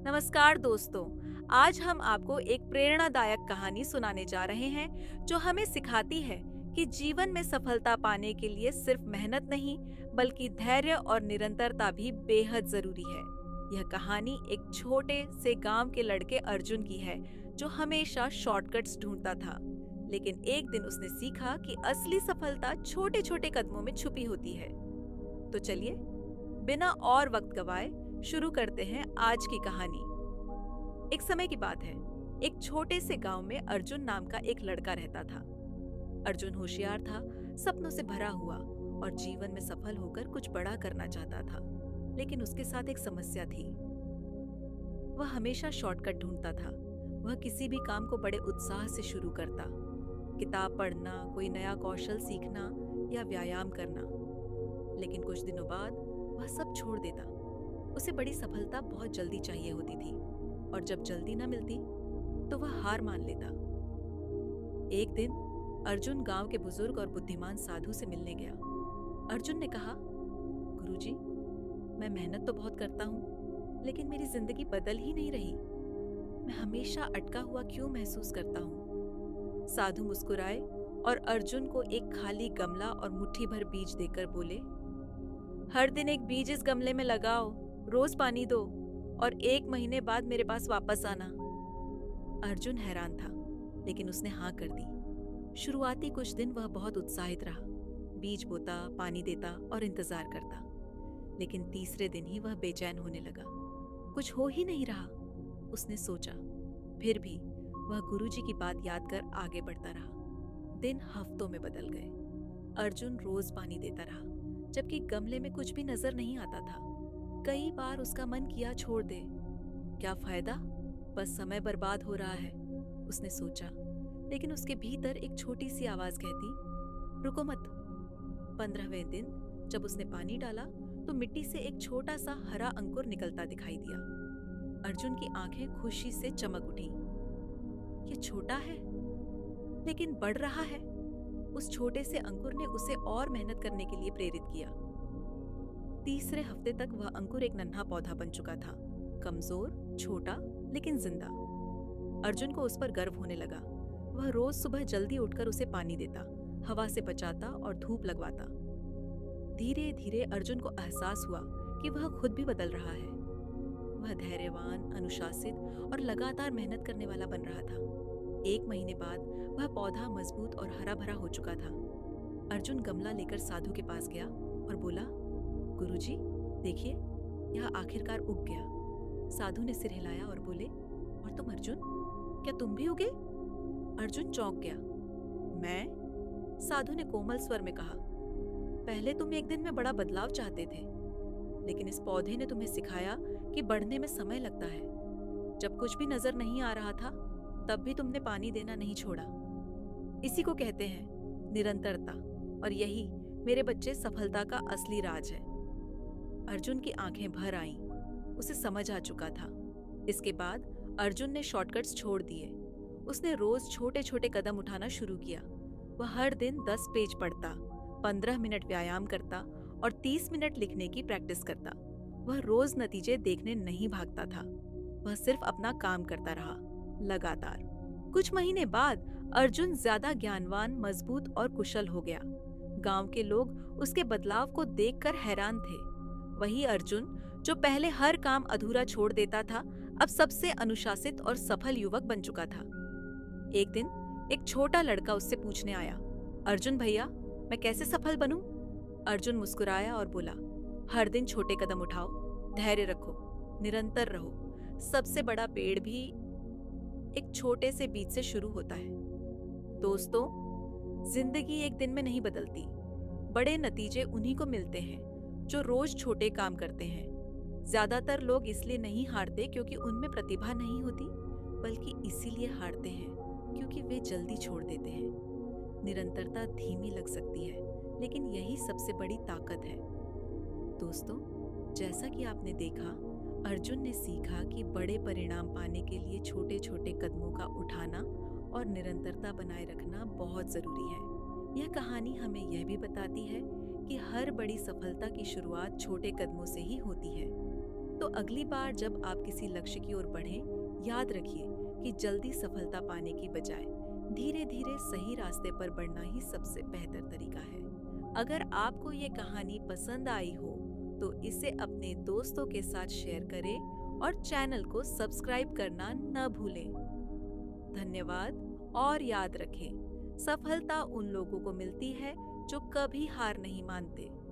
नमस्कार दोस्तों। आज हम आपको एक प्रेरणादायक कहानी सुनाने जा रहे हैं जो हमें सिखाती है कि जीवन में सफलता पाने के लिए सिर्फ मेहनत नहीं बल्कि धैर्य और निरंतरता भी बेहद जरूरी है। यह कहानी एक छोटे से गांव के लड़के अर्जुन की है जो हमेशा शॉर्टकट्स ढूंढता था। लेकिन एक दिन उसने सीखा कि असली सफलता छोटे छोटे कदमों में छुपी होती है। तो चलिए बिना और वक्त गवाए शुरू करते हैं आज की कहानी। एक समय की बात है। एक छोटे से गांव में अर्जुन नाम का एक लड़का रहता था। अर्जुन होशियार था, सपनों से भरा हुआ और जीवन में सफल होकर कुछ बड़ा करना चाहता था। लेकिन उसके साथ एक समस्या थी। वह हमेशा शॉर्टकट ढूंढता था। वह किसी भी काम को बड़े उत्साह से शुरू करता, किताब पढ़ना, कोई नया कौशल सीखना या व्यायाम करना। लेकिन कुछ दिनों बाद वह सब छोड़ देता। उसे बड़ी सफलता बहुत जल्दी चाहिए होती थी और जब जल्दी न मिलती तो वह हार मान लेता। एक दिन अर्जुन गांव के बुजुर्ग और बुद्धिमान साधु से मिलने गया। अर्जुन ने कहा, गुरुजी, मैं मेहनत तो बहुत करता हूँ लेकिन मेरी जिंदगी बदल ही नहीं रही। मैं हमेशा अटका हुआ क्यों महसूस करता हूँ। साधु मुस्कुराए और अर्जुन को एक खाली गमला और मुट्ठी भर बीज देकर बोले, हर दिन एक बीज इस गमले में लगाओ, रोज पानी दो और 1 महीने बाद मेरे पास वापस आना। अर्जुन हैरान था लेकिन उसने हाँ कर दी। शुरुआती कुछ दिन वह बहुत उत्साहित रहा, बीज बोता, पानी देता और इंतजार करता। लेकिन तीसरे दिन ही वह बेचैन होने लगा। कुछ हो ही नहीं रहा, उसने सोचा। फिर भी वह गुरुजी की बात याद कर आगे बढ़ता रहा। दिन हफ्तों में बदल गए। अर्जुन रोज पानी देता रहा जबकि गमले में कुछ भी नजर नहीं आता था। कई बार उसका मन किया छोड़ दे, क्या फायदा, बस समय बर्बाद हो रहा है, उसने सोचा। लेकिन उसके भीतर एक छोटी सी आवाज कहती, रुको मत। 15वें दिन जब उसने पानी डाला तो मिट्टी से एक छोटा सा हरा अंकुर निकलता दिखाई दिया। अर्जुन की आंखें खुशी से चमक उठी। ये छोटा है लेकिन बढ़ रहा है। उस छोटे से अंकुर ने उसे और मेहनत करने के लिए प्रेरित किया। तीसरे हफ्ते तक वह अंकुर एक नन्हा पौधा बन चुका था, कमजोर, छोटा लेकिन जिंदा। अर्जुन को उस पर गर्व होने लगा। वह रोज सुबह जल्दी उठकर उसे पानी देता, हवा से बचाता और धूप लगवाता। धीरे धीरे अर्जुन को एहसास हुआ कि वह खुद भी बदल रहा है। वह धैर्यवान, अनुशासित और लगातार मेहनत करने वाला बन रहा था। 1 महीने बाद वह पौधा मजबूत और हरा भरा हो चुका था। अर्जुन गमला लेकर साधु के पास गया और बोला, गुरुजी, देखिए, यह आखिरकार उग गया। साधु ने सिर हिलाया और बोले, और तुम अर्जुन, क्या तुम भी उगे? अर्जुन चौंक गया। मैं? साधु ने कोमल स्वर में कहा, पहले तुम एक दिन में बड़ा बदलाव चाहते थे, लेकिन इस पौधे ने तुम्हें सिखाया कि बढ़ने में समय लगता है। जब कुछ भी नजर नहीं आ रहा था तब भी तुमने पानी देना नहीं छोड़ा। इसी को कहते हैं निरंतरता, और यही मेरे बच्चे सफलता का असली राज है। अर्जुन की आंखें भर आईं। उसे समझ आ चुका था। इसके बाद अर्जुन ने शॉर्टकट्स छोड़ दिए। उसने रोज छोटे छोटे कदम उठाना शुरू किया। वह हर दिन 10 पेज पढ़ता, 15 मिनट व्यायाम करता और 30 मिनट लिखने की प्रैक्टिस करता। वह रोज नतीजे देखने नहीं भागता था। वह सिर्फ अपना काम करता रहा, लगातार। कुछ महीने बाद अर्जुन ज्यादा ज्ञानवान, मजबूत और कुशल हो गया। गांव के लोग उसके बदलाव को देखकर हैरान थे। वही अर्जुन जो पहले हर काम अधूरा छोड़ देता था, अब सबसे अनुशासित और सफल युवक बन चुका था। एक दिन एक छोटा लड़का उससे पूछने आया, अर्जुन भैया, मैं कैसे सफल बनूं? अर्जुन मुस्कुराया और बोला, हर दिन छोटे कदम उठाओ, धैर्य रखो, निरंतर रहो। सबसे बड़ा पेड़ भी एक छोटे से बीज से शुरू होता है। दोस्तों, जिंदगी एक दिन में नहीं बदलती। बड़े नतीजे उन्हीं को मिलते हैं जो रोज छोटे काम करते हैं। ज्यादातर लोग इसलिए नहीं हारते क्योंकि उनमें प्रतिभा नहीं होती, बल्कि इसीलिए हारते हैं क्योंकि वे जल्दी छोड़ देते हैं। निरंतरता धीमी लग सकती है, लेकिन यही सबसे बड़ी ताकत है। दोस्तों, जैसा कि आपने देखा, अर्जुन ने सीखा कि बड़े परिणाम पाने के लिए छोटे छोटे कदमों का उठाना और निरंतरता बनाए रखना बहुत जरूरी है। यह कहानी हमें यह भी बताती है कि हर बड़ी सफलता की शुरुआत छोटे कदमों से ही होती है। तो तो अगली बार जब आप किसी लक्ष्य की ओर बढ़ें, याद रखिए कि जल्दी सफलता पाने की बजाय धीरे धीरे सही रास्ते पर बढ़ना ही सबसे बेहतर तरीका है। अगर आपको ये कहानी पसंद आई हो तो इसे अपने दोस्तों के साथ शेयर करें और चैनल को सब्सक्राइब करना न भूलें। धन्यवाद। और याद रखें, सफलता उन लोगों को मिलती है जो कभी हार नहीं मानते।